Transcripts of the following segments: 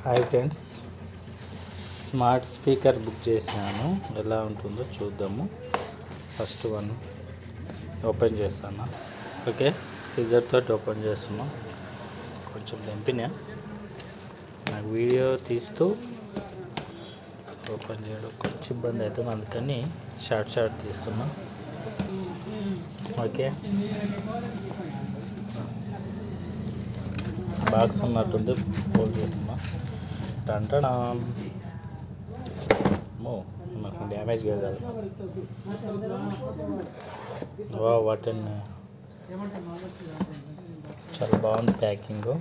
Hi friends, smart speaker book చేశాను. ఎలా ఉంటుందో చూద్దాము. ఫస్ట్ వన్ ఓపెన్ చేస్తాను. ఓకే, సిజర్ తోటి ఓపెన్ చేస్తున్నా. కొంచెం తెంపినా, నాకు వీడియో తీస్తూ ఓపెన్ చేయడం కొంచెం ఇబ్బంది అవుతుంది, అందుకని షార్ట్ తీస్తున్నా. ఓకే, బాక్స్ ఉన్నట్టుంది, ఫోల్డ్ చేస్తున్నా. అంటాడా నాకు డ్యామేజ్ కాదు. వాటిని చాలా బాగుంది, ప్యాకింగ్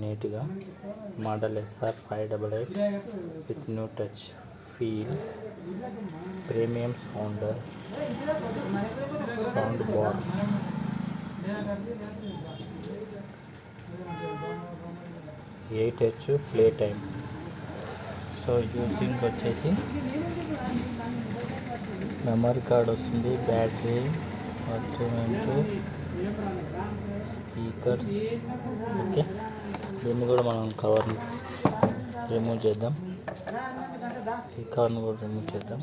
నీట్గా. Model SR588 with new touch feel, premium sound bar, 8H play time. So using వచ్చేసి మెమరీ కార్డ్ వస్తుంది, బ్యాటరీ, అటెంట్, స్పీకర్స్. ఓకే, దీన్ని కూడా మనం కవర్ని రిమూవ్ చేద్దాం. ఈ కవర్ని కూడా రిమూవ్ చేద్దాం.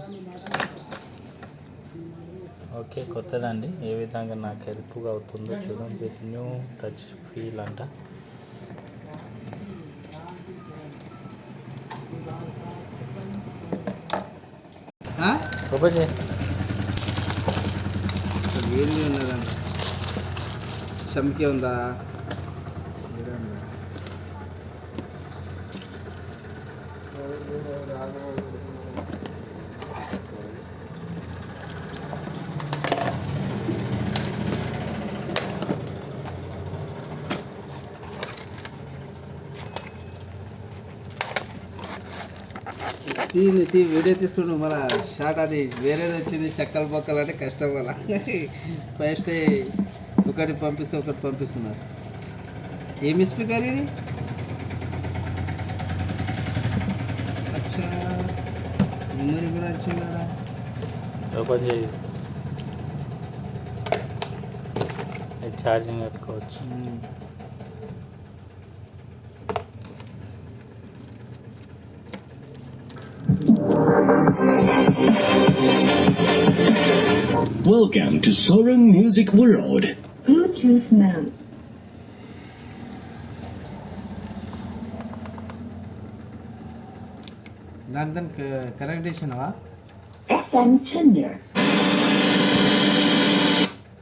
ఓకే, కొత్తదండి. ఏ విధంగా నాకు హెల్ప్గా అవుతుందో చూద్దాం. విత్ న్యూ టచ్ ఫీల్ అంట. ఓపెన్ చేయి. ఏంది ఉన్నదంట, చమ్కే ఉందా? వీడియో తీస్తుండు, మళ్ళీ షార్ట్ అది వేరేది వచ్చింది. చెక్కలు బొక్కలు అంటే కష్టం వల్ల ఫస్ట్ ఒకటి పంపిస్తున్నారు. ఏమి స్పీకర్ ఇది? అచ్చా, మెమరీ కూడా వచ్చిందా? ఓపెన్ చేయి, ఛార్జింగ్ పెట్టుకోవచ్చు. Welcome to Soren Music World. Bluetooth mode. దానికి కనెక్ట్ చేసినావా? FM tuner.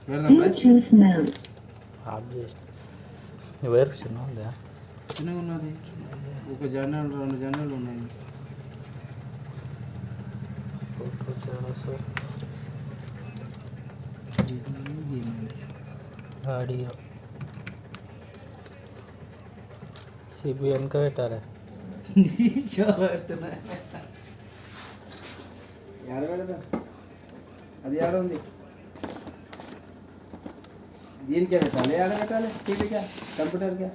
Bluetooth mode. Of చేసి వేరు చిన్న ఉందా? చిన్నగా ఉన్నది. ఒక జర్నల్, 2 జర్నల్ ఉన్నాయి. ఆడియో సిబి వెనక పెట్టాలి. అది ఆడ ఉంది. దీనికే పెట్టాలి, ఆడ పెట్టాలి. టీవీగా, కంప్యూటర్గా.